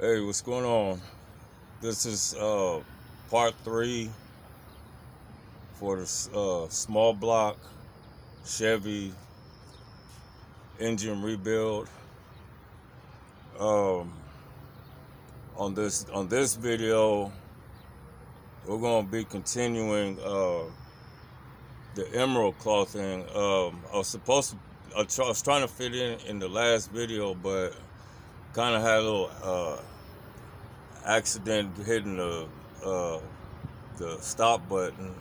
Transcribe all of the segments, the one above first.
Hey, what's going on? This is part 3 for the small block Chevy engine rebuild. On this video, we're gonna be continuing the emerald clothing. I was trying to fit in the last video, but kind of had a little accident hitting the stop button,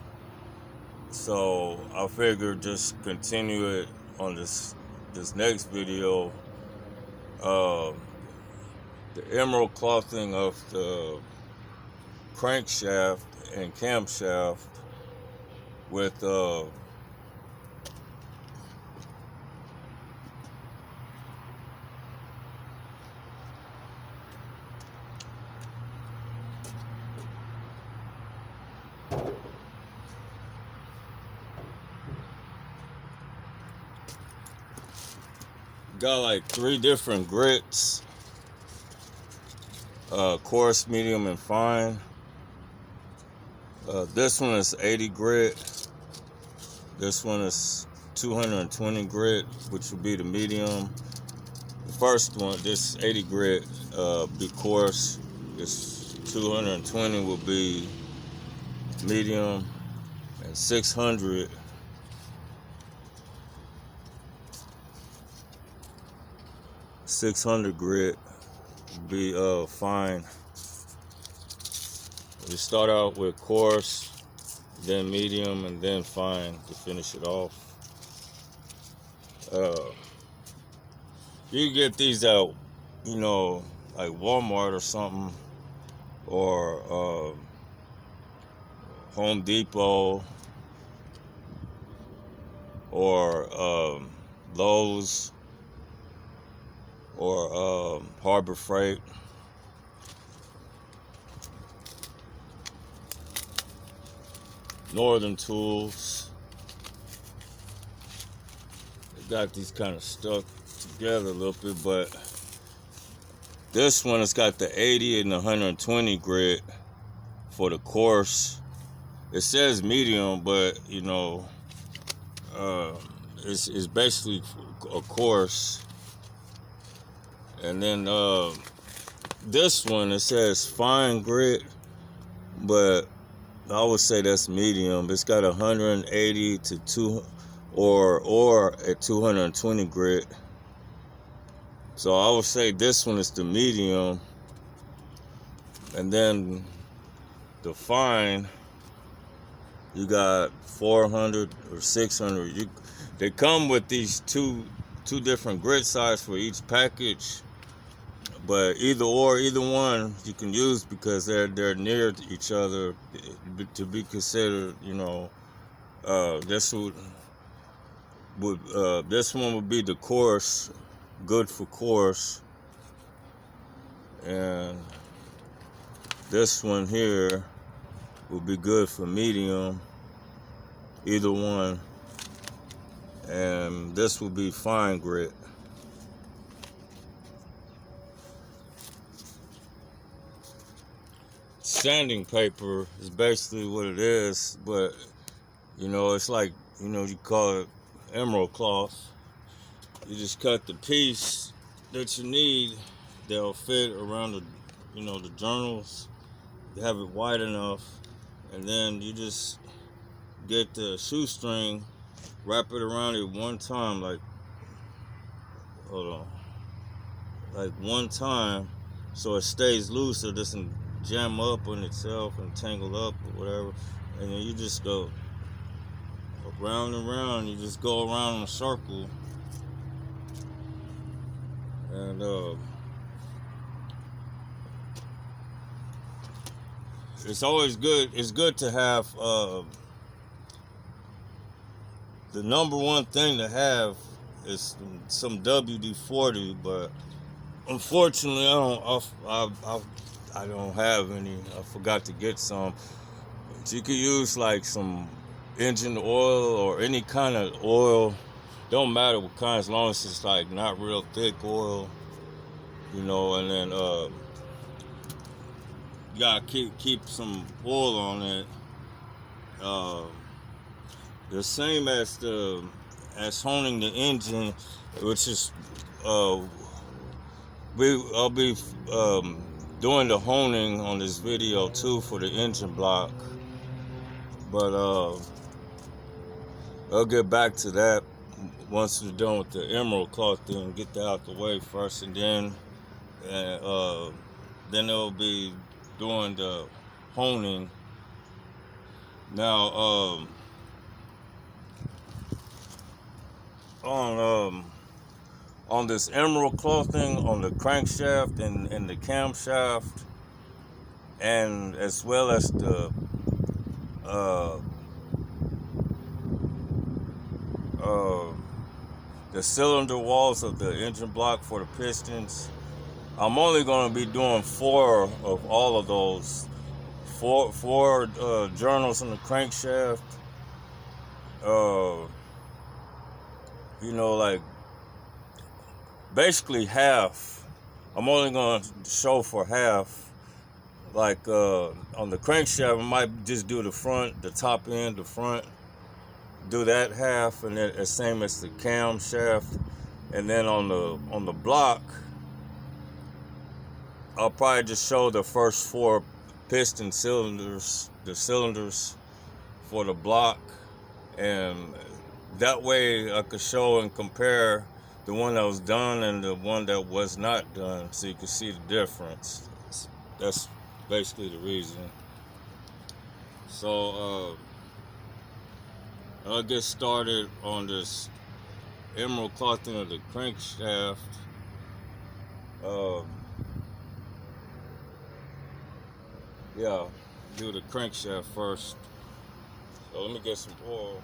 so I figured just continue it on this next video. The emerald clothing of the crankshaft and camshaft with got like 3 different grits, coarse, medium, and fine. This one is 80 grit. This one is 220 grit, which would be the medium. The first one, this 80 grit, be coarse. This 220 will be medium, and 600 grit be fine. We start out with coarse, then medium, and then fine to finish it off. You can get these at, like Walmart or something, or Home Depot, or Lowe's, or Harbor Freight. Northern Tools. They got these kind of stuck together a little bit, but this one has got the 80 and the 120 grit for the coarse. It says medium, but it's basically a coarse. And then this one, it says fine grit, but I would say that's medium. It's got 180 to 2 or at 220 grit. So I would say this one is the medium. And then the fine, you got 400 or 600. They come with these two different grit sizes for each package. But either one you can use because they're near each other to be considered. This one would be the coarse, good for coarse, and this one here would be good for medium. Either one, and this would be fine grit. Sanding paper is basically what it is, but it's like you call it emerald cloth. You just cut the piece that you need that'll fit around the journals. You have it wide enough, and then you just get the shoestring, wrap it around it one time, like one time, so it stays loose, so it doesn't jam up on itself and tangle up or whatever. And then you just go around and around. You just go around in a circle, and it's always good. It's good to have the number one thing to have is some WD-40, but unfortunately I don't have any. I forgot to get some. But you could use like some engine oil or any kind of oil. Don't matter what kind, as long as it's like not real thick oil, and then you gotta keep some oil on it. The same as honing the engine, which is I'll be doing the honing on this video too for the engine block, but I'll get back to that once we're done with the emerald cloth thing. Get that out the way first, and then they'll be doing the honing. Now on this emerald clothing on the crankshaft and the camshaft, and as well as the cylinder walls of the engine block for the pistons. I'm only going to be doing 4 of all of those. Four journals on the crankshaft. Like basically half. I'm only going to show for half. Like on the crankshaft, I might just do the front, the top end, the front. Do that half, and then the same as the camshaft. And then on the block, I'll probably just show the first 4 piston cylinders, the cylinders for the block, and that way I could show and compare the one that was done and the one that was not done, so you can see the difference. That's basically the reason. So I'll get started on this emerald clothing of the crankshaft. Yeah, do the crankshaft first. So let me get some oil.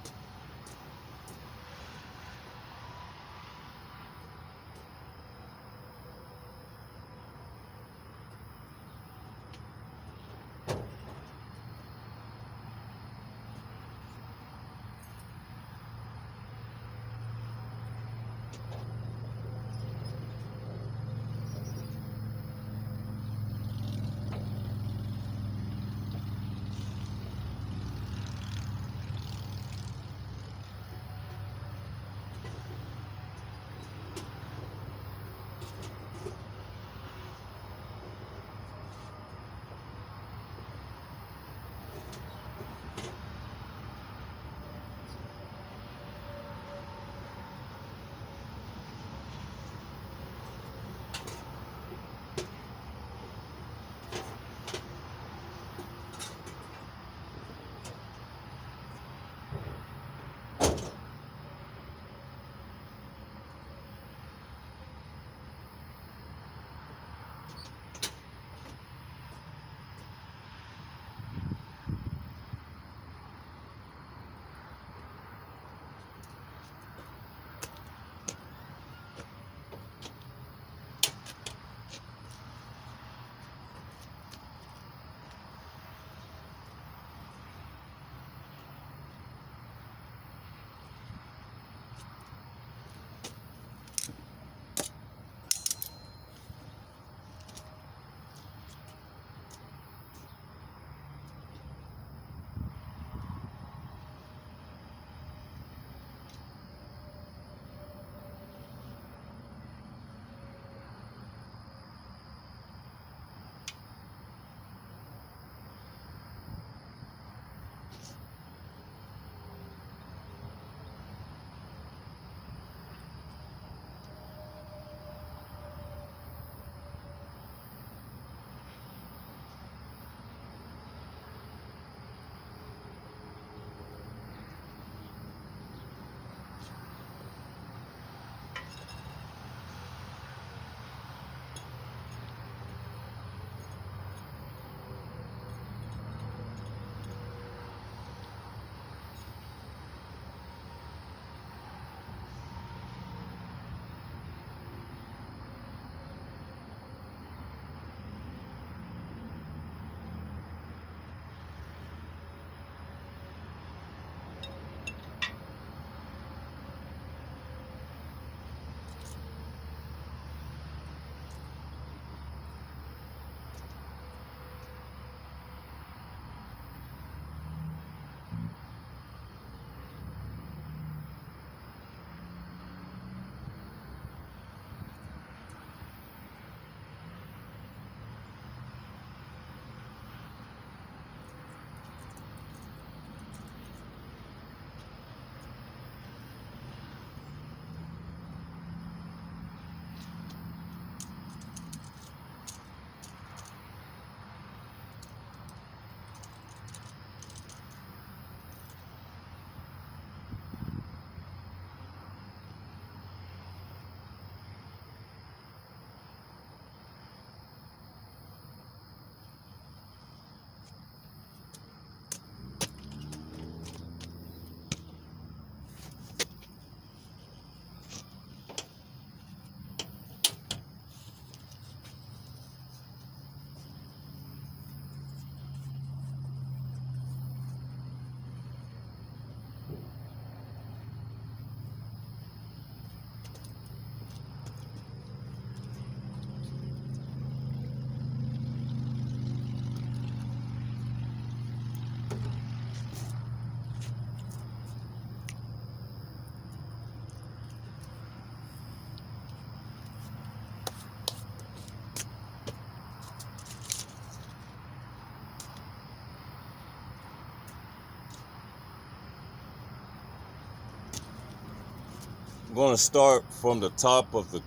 going to start from the top of the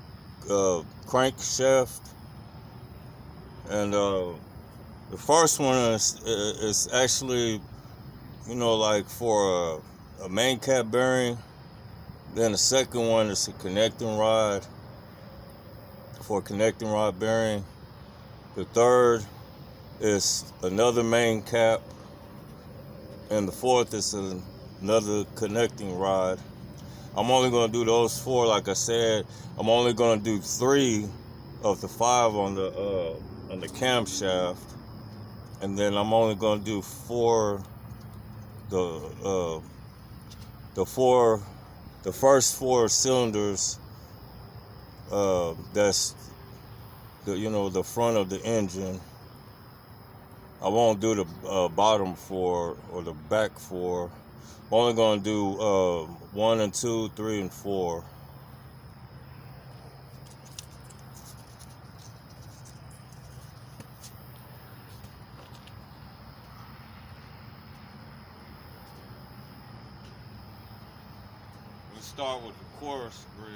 crankshaft, and the first one is actually, like for a main cap bearing. Then the second one is a connecting rod for a connecting rod bearing. The third is another main cap, and the fourth is another connecting rod. I'm only going to do those 4. Like I said, I'm only going to do 3 of the 5 on the camshaft, and then I'm only going to do 4 the first 4 cylinders. That's the front of the engine. I won't do the bottom 4 or the back 4. I'm only going to do 1 and 2, 3 and 4. Let's start with the course grid.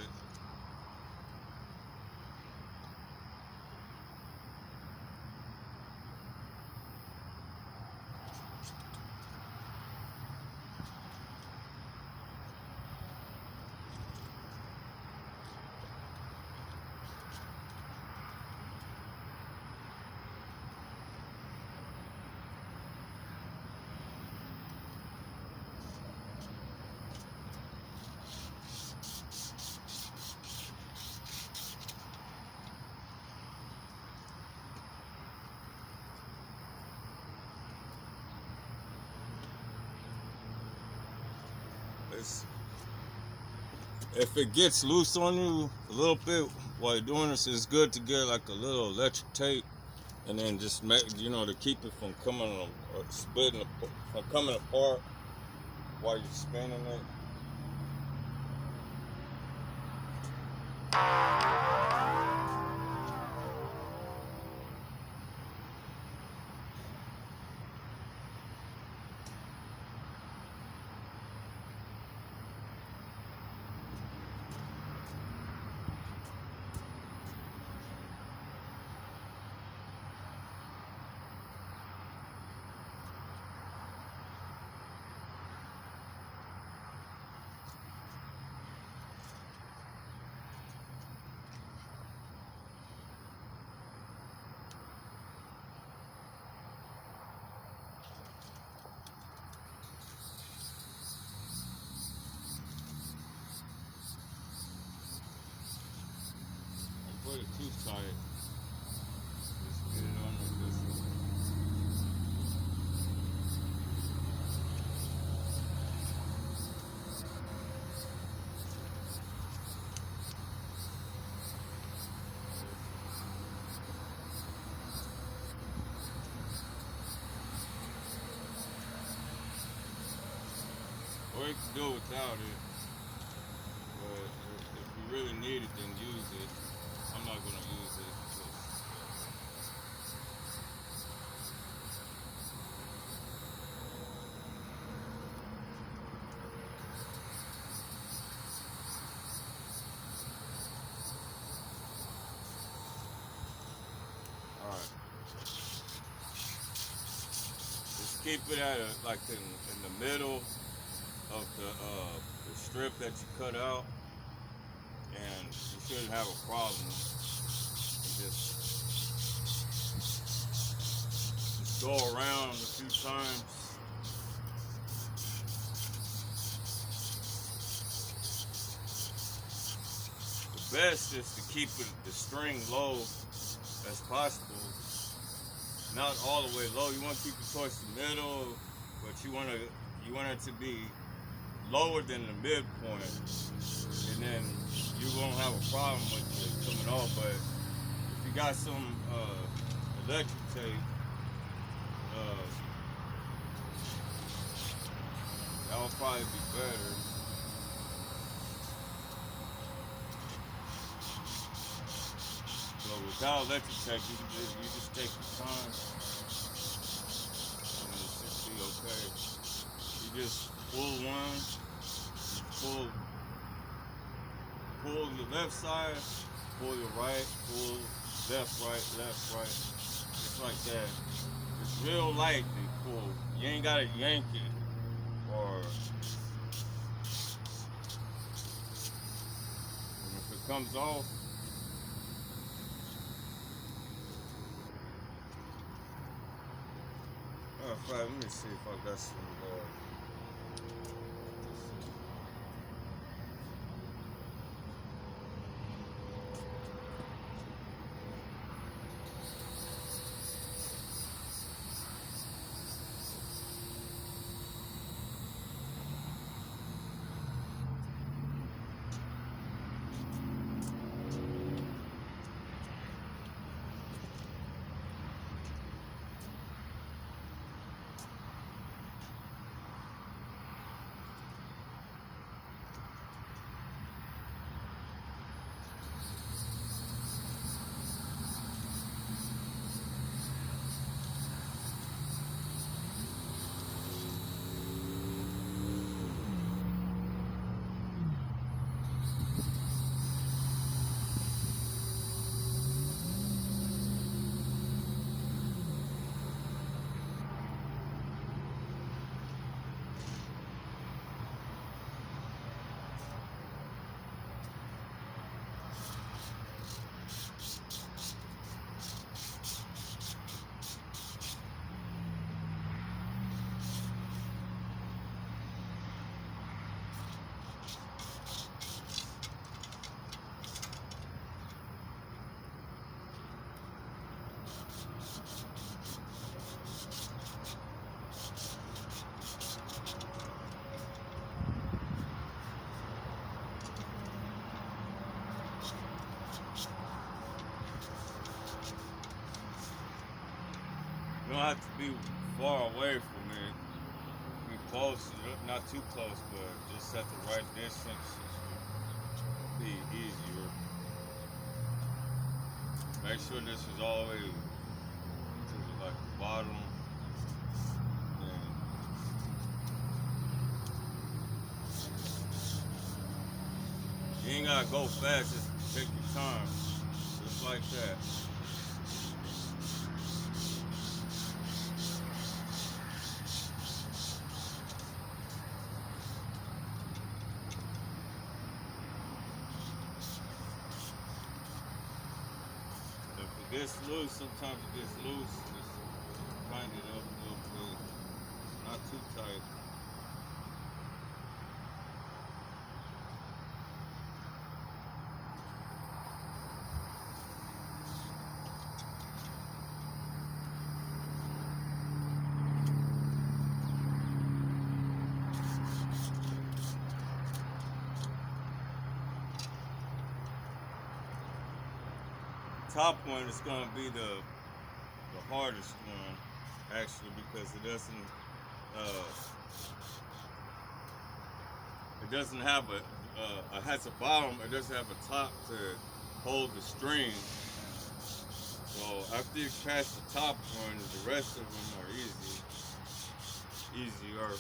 If it gets loose on you a little bit while you're doing this, it's good to get like a little electric tape, and then just make, to keep it from coming or splitting, from coming apart while you're spinning it. Put it too tight. Just get it on like this. Or you can do it without it. But if you really need it, then use it. I'm not going to use it. Alright. Just keep it at like in the middle of the strip that you cut out, and you shouldn't have a problem. Just go around a few times. The best is to keep the string low as possible. Not all the way low. You want to keep it towards the middle, but you want it to be lower than the midpoint, and then you won't have a problem with it coming off. But if you got some electric tape, that would probably be better. So without electric tape, you just take your time, and it should be okay. You just pull one, pull pull your left side, pull your right, pull left, right. Just like that. It's real light and pull. You ain't gotta yank it or and if it comes off. Let me see if I got some You don't have to be far away from it. Be close, not too close, but just at the right distance. It'll be easier. Make sure this is all the way to the bottom. And you ain't gotta go fast. Just take your time, just like that. It gets loose, sometimes it gets loose, just tighten it up a little bit, not too tight. Top one is going to be the hardest one, actually, because it doesn't have it has a bottom, it doesn't have a top to hold the string. So after you catch the top one, the rest of them are easier.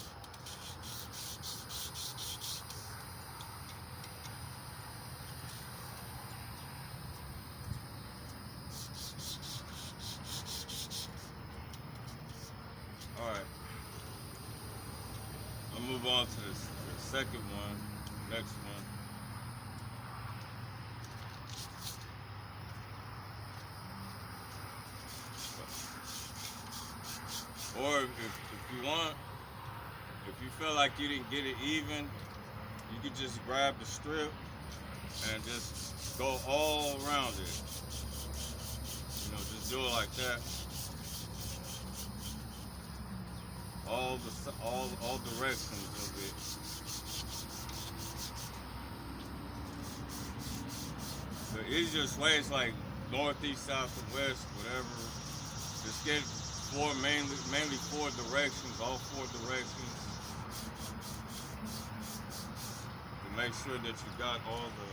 Alright, I'll move on to the second one, next one. Or if you want, if you feel like you didn't get it even, you could just grab the strip and just go all around it. You know, just do it like that. All directions of it. The easiest way is like northeast, south, and west, whatever. Just get mainly four directions, all four directions, to make sure that you got all the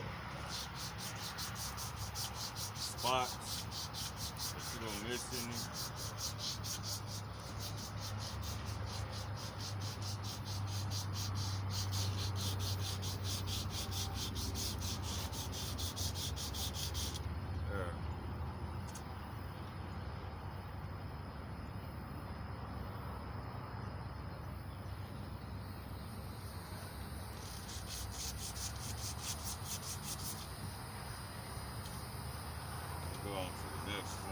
spots that you don't miss any. on to the next one.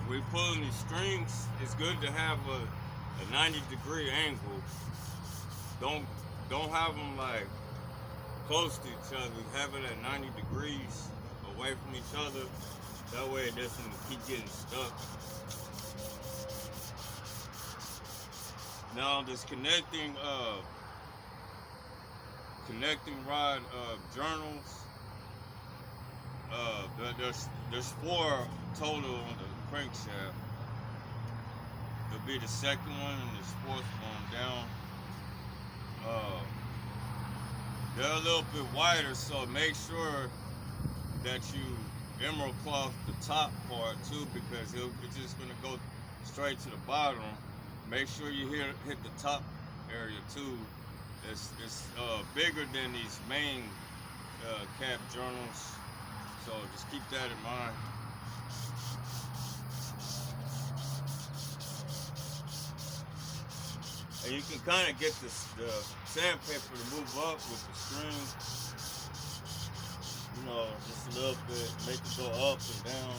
When pulling these strings, it's good to have a 90-degree angle. Don't have them like close to each other. Have it at 90 degrees away from each other. That way it doesn't keep getting stuck. Now this connecting rod journals. There's 4 total on the crankshaft. It'll be the second one and this 4th one down. They're a little bit wider, so make sure that you emerald cloth the top part too, because it's just gonna go straight to the bottom. Make sure you hit the top area too. It's bigger than these main cap journals, so just keep that in mind. And you can kind of get the sandpaper to move up with the string. You know, just a little bit, make it go up and down.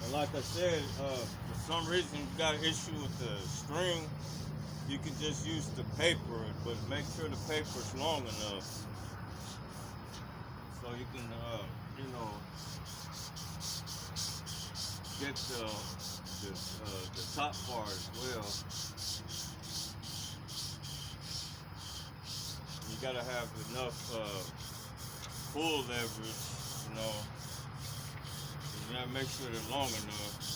And like I said, for some reason you got an issue with the string, you can just use the paper, but make sure the paper's long enough so you can, you know, get the top part as well. You gotta have enough pull leverage, you know. You gotta make sure they're long enough.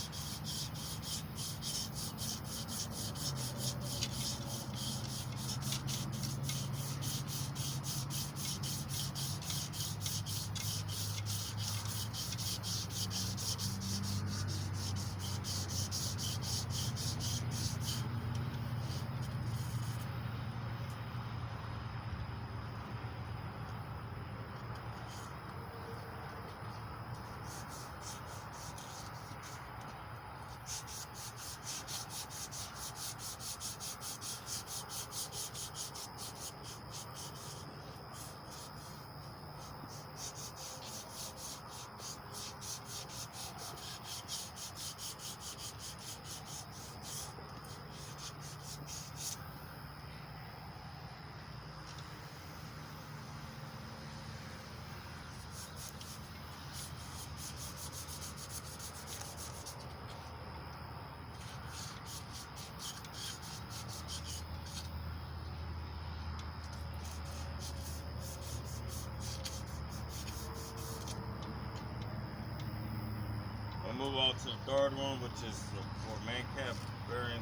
Move on to the third one, which is for main cap bearing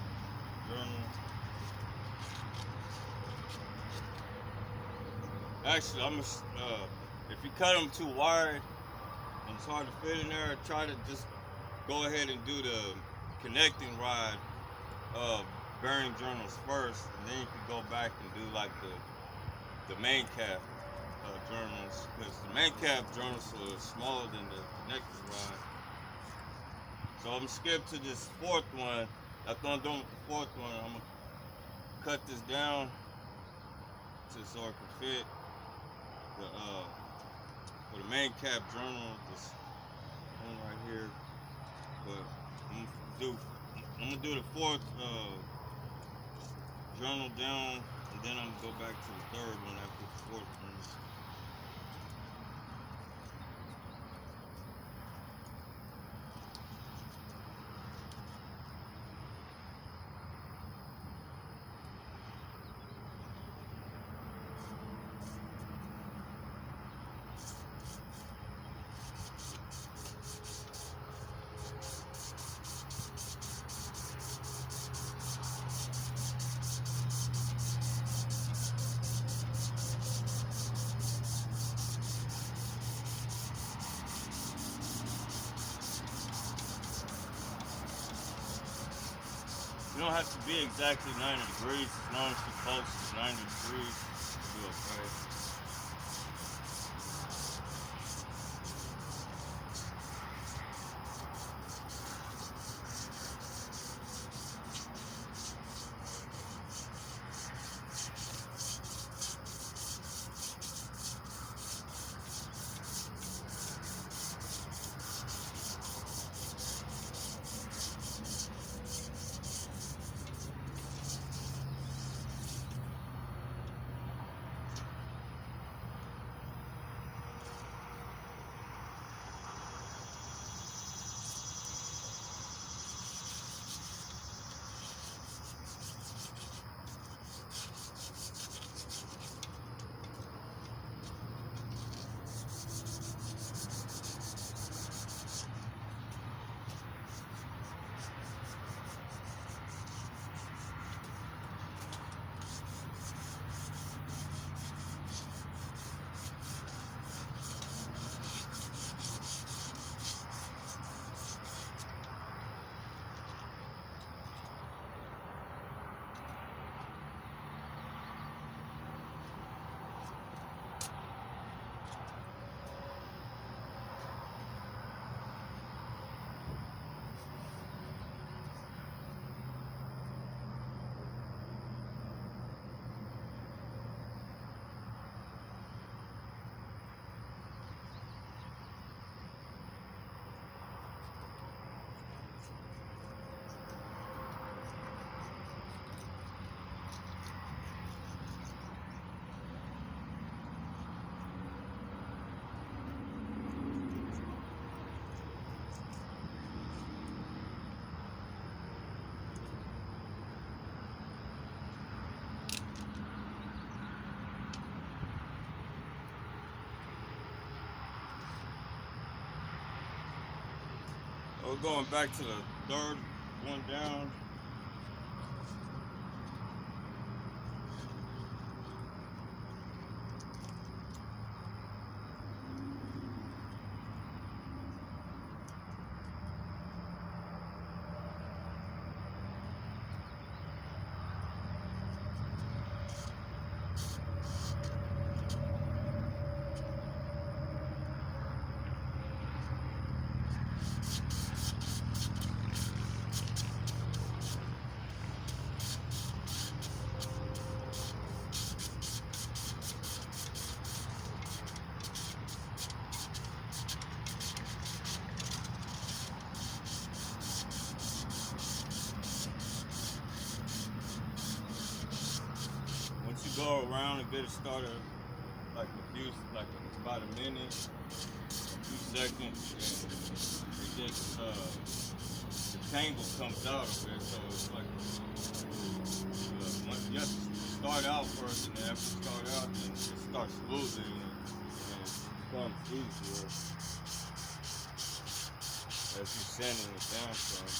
journal. Actually, if you cut them too wide and it's hard to fit in there, try to just go ahead and do the connecting rod bearing journals first, and then you can go back and do like the main cap journals, because the main cap journals are smaller than the connecting rod. So I'm gonna skip to this 4th one. After I'm done with the 4th one, I'm gonna cut this down so it can fit for the main cap journal. This one right here. But I'm gonna do the 4th journal down, and then I'm gonna go back to the 3rd one after the 4th one. You don't have to be exactly 90 degrees. As long as you're close to 90 degrees, you'll be okay. We're going back to the third one down. Once you go around and get it started, like about a minute, a few seconds, and it just the tangle comes out of it. So it's like you have to start out first, and then after you start out, then it starts smoothing and it becomes easier as you're sanding it down some.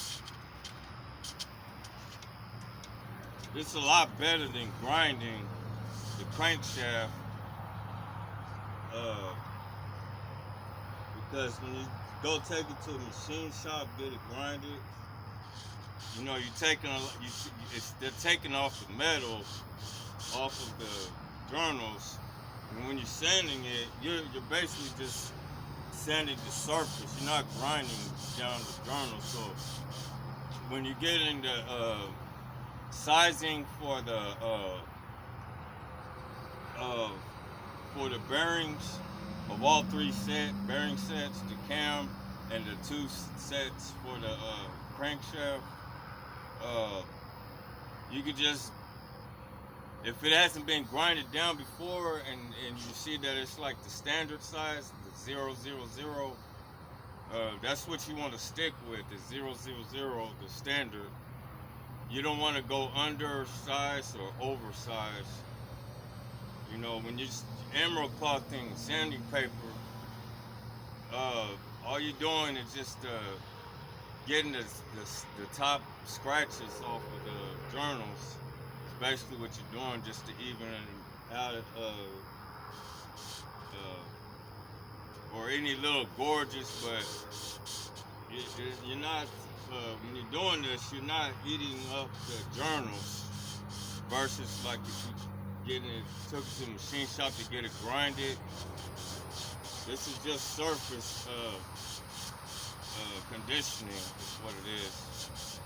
It's a lot better than grinding the crankshaft because when you go take it to a machine shop, get it grinded, you know, they're taking off the metal off of the journals, and when you're sanding it, you're basically just sanding the surface. You're not grinding down the journal. So when you're getting the sizing for the bearings of all three bearing sets, the cam and the two sets for the crankshaft, you could just, if it hasn't been grinded down before and you see that it's like the standard size, the 000, that's what you want to stick with, the 000, the standard. You don't want to go undersized or oversized. You know, when you emerald clothing, sanding paper, all you're doing is just getting the top scratches off of the journals. It's basically what you're doing, just to even out or any little gorgeous, but you're not when you're doing this, you're not heating up the journals versus like if you getting it took it to the machine shop to get it grinded. This is just surface conditioning is what it is.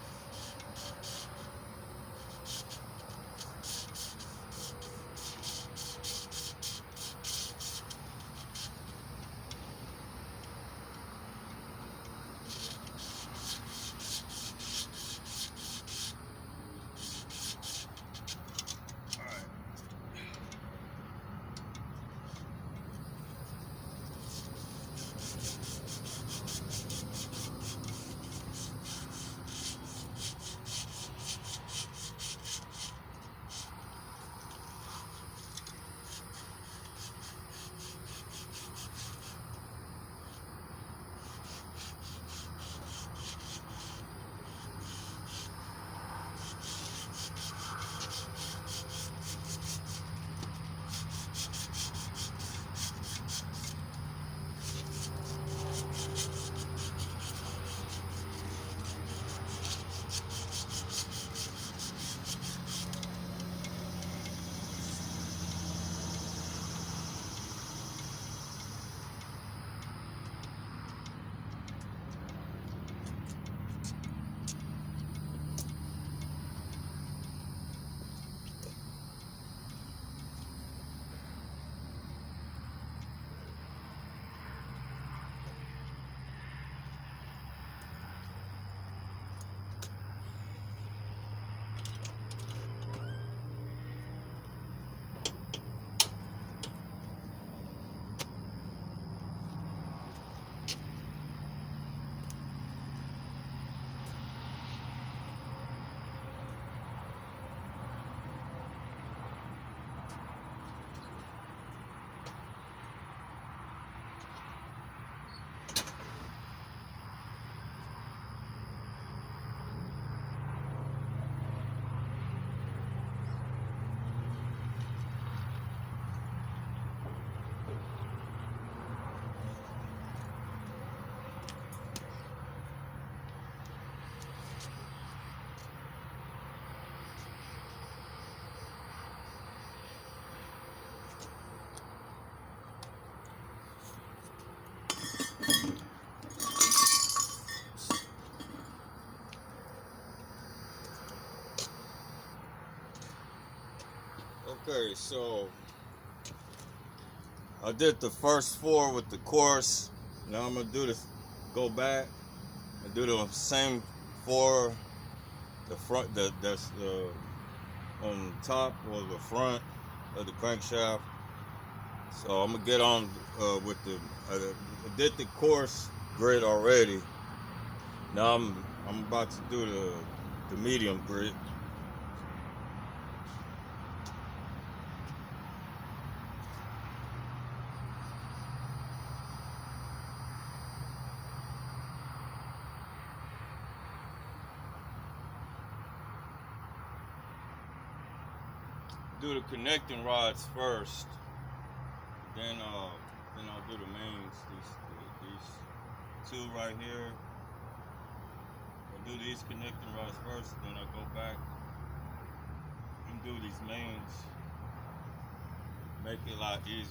Okay, so I did the first 4 with the course. Now I'm gonna do this. Go back and do the same 4. The front, that's on top or the front of the crankshaft. So I'm gonna get on with the. I did the course grit already. Now I'm about to do the medium grit. Do the connecting rods first, then I'll do the mains. These 2 right here. I'll do these connecting rods first, then I'll go back and do these mains. Make it a lot easier.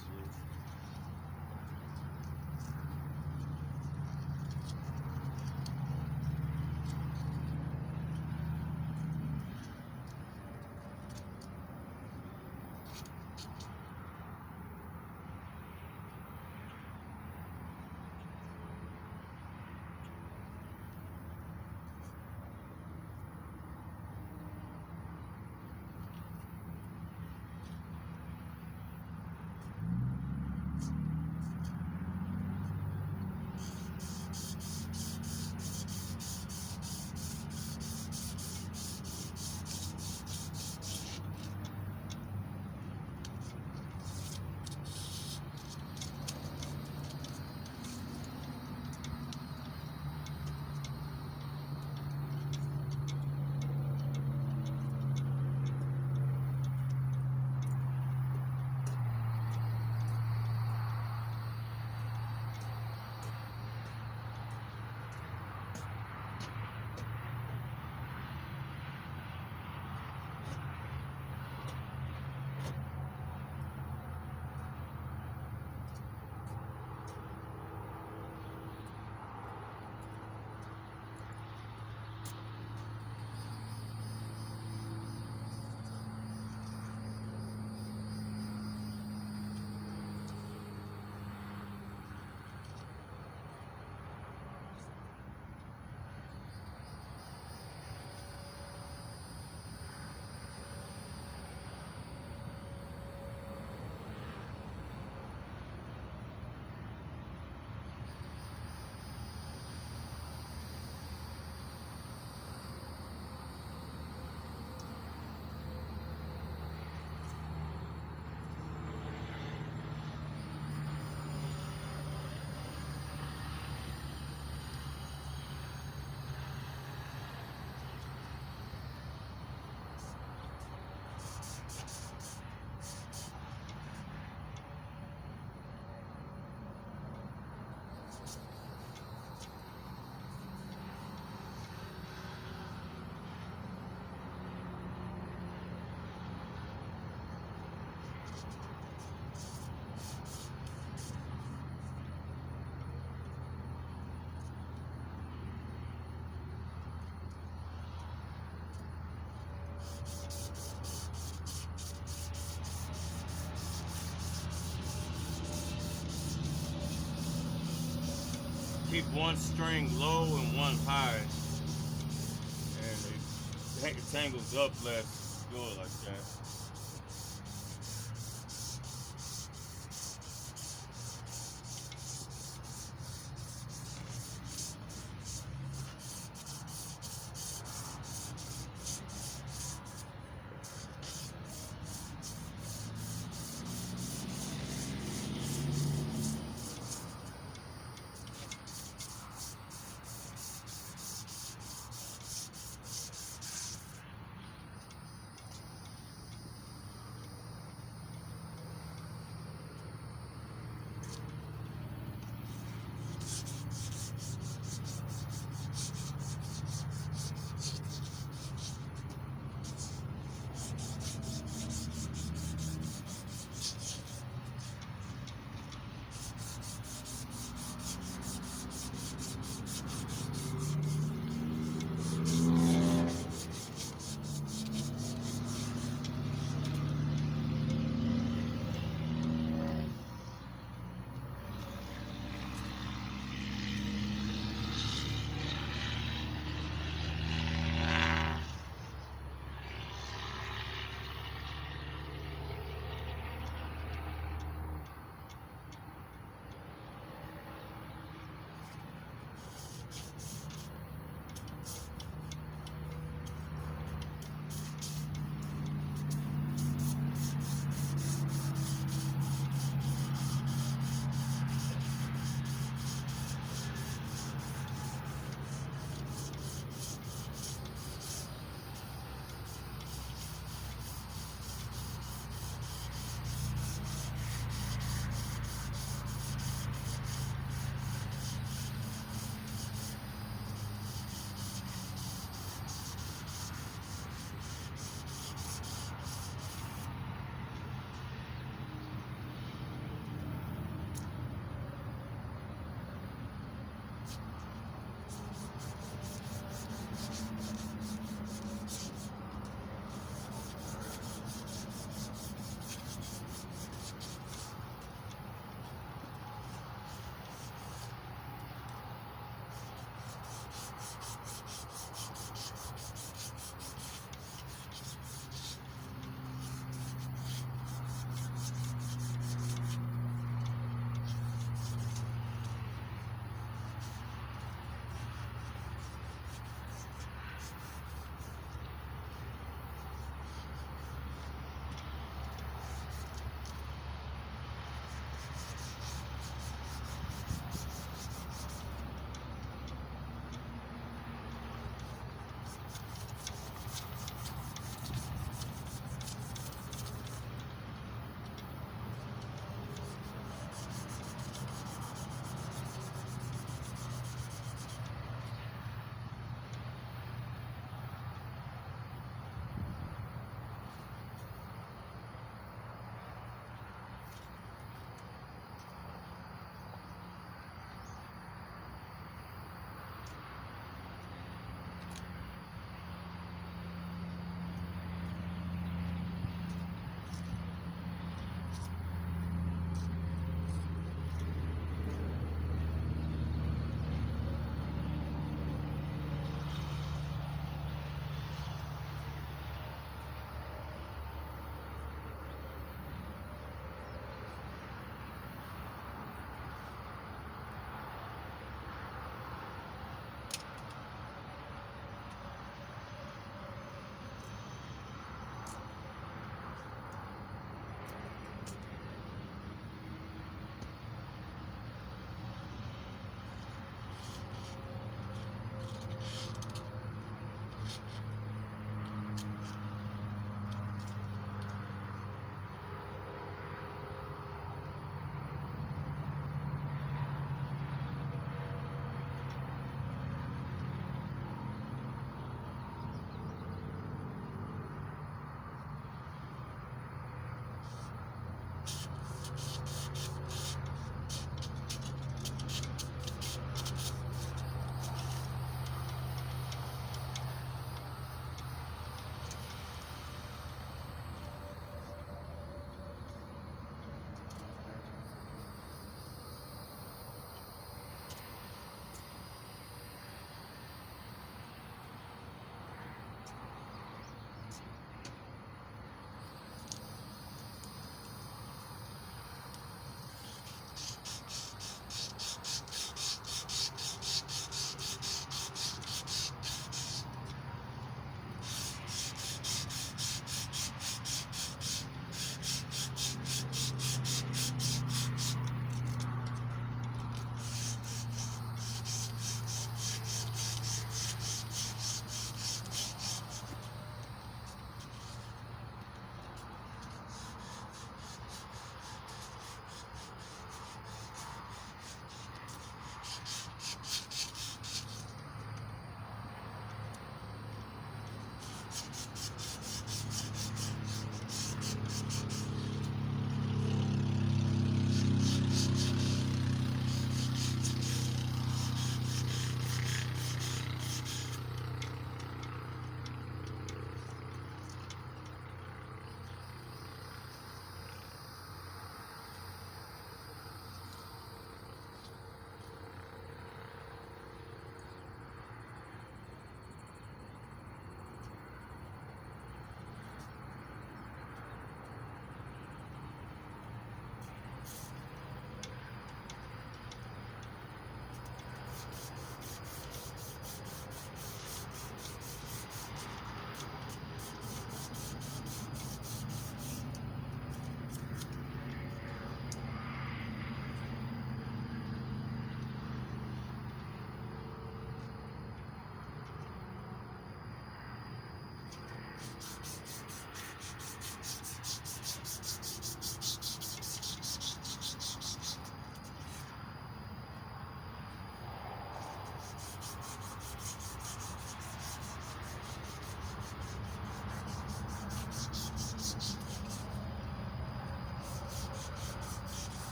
keep one string low and one high, and it tangles up less. Do it like that.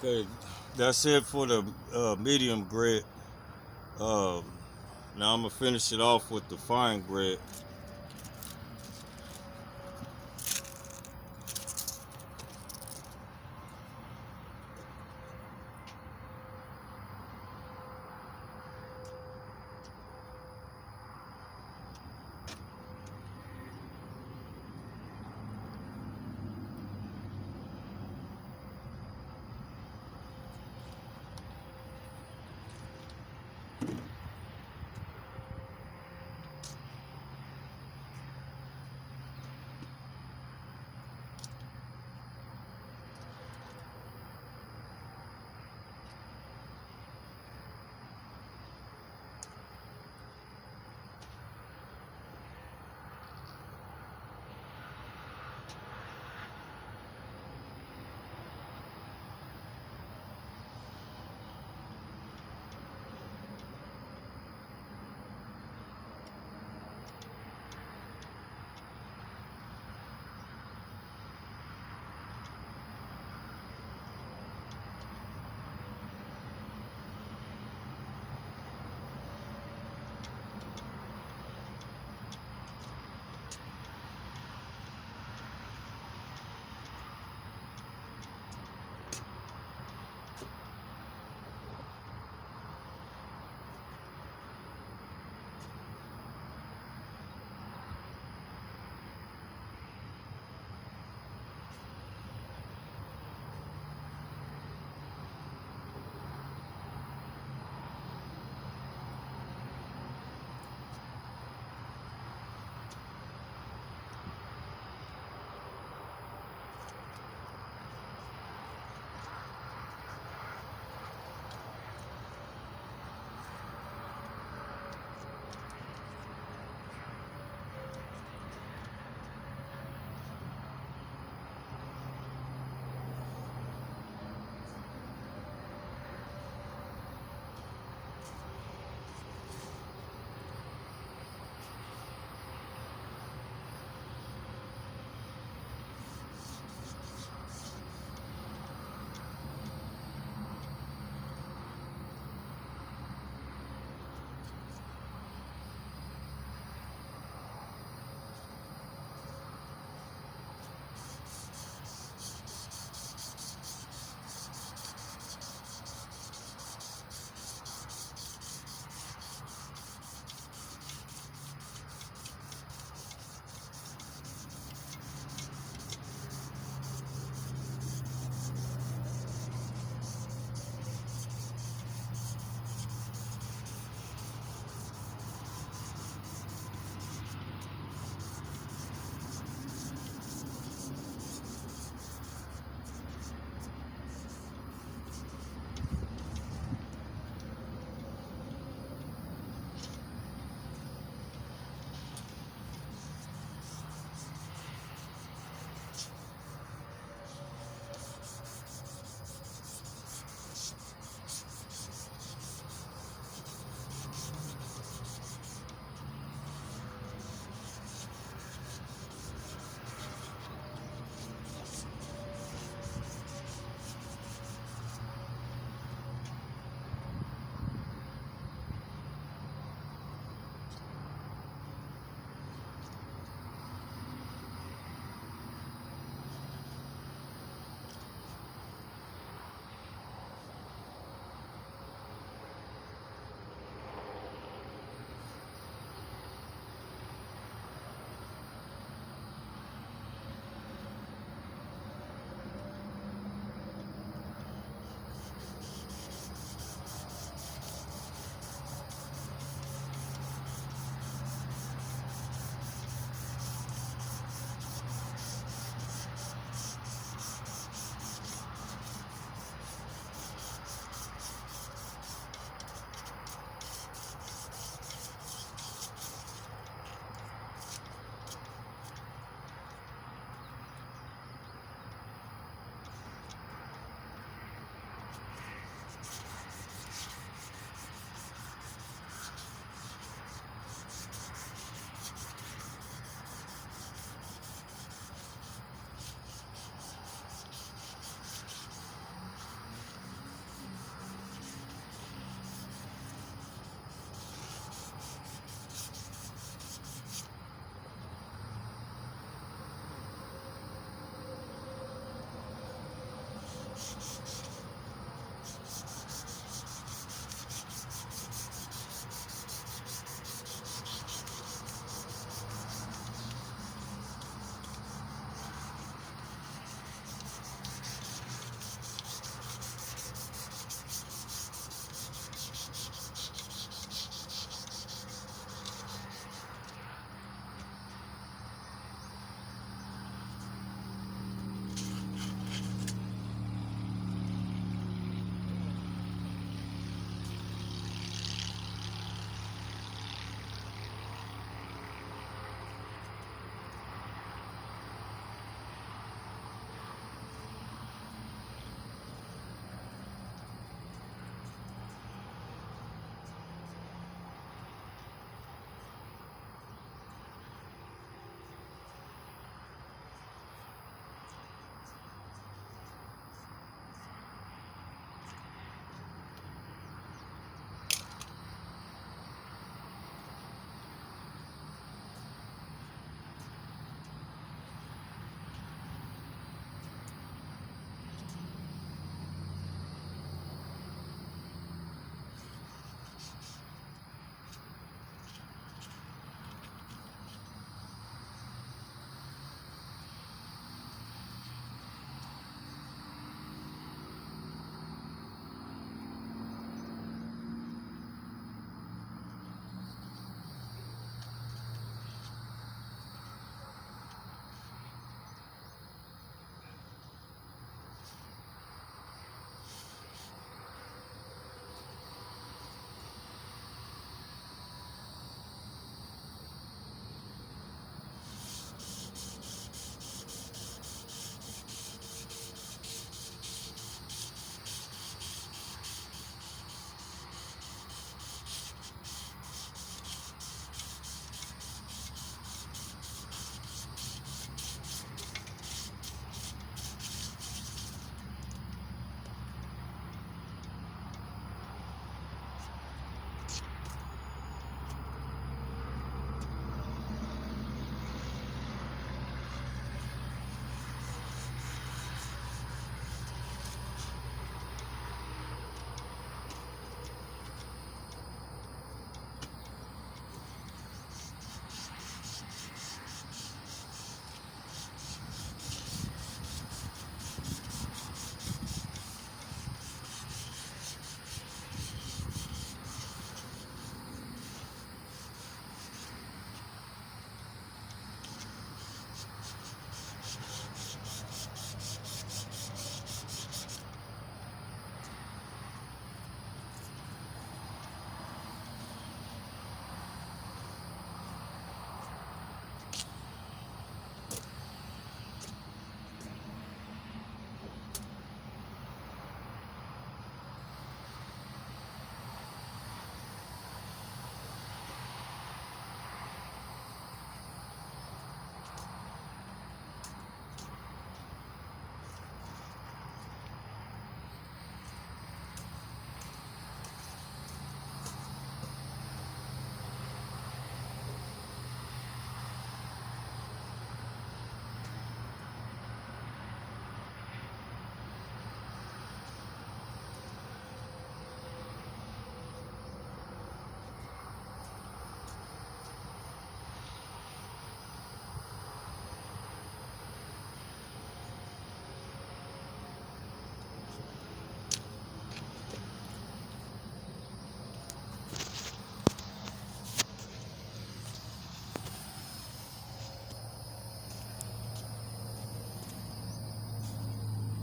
Okay, that's it for the medium grit. Now I'm gonna finish it off with the fine grit.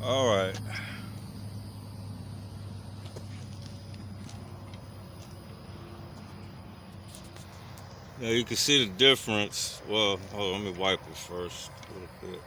All right. Now you can see the difference. Well, hold on, let me wipe it first a little bit.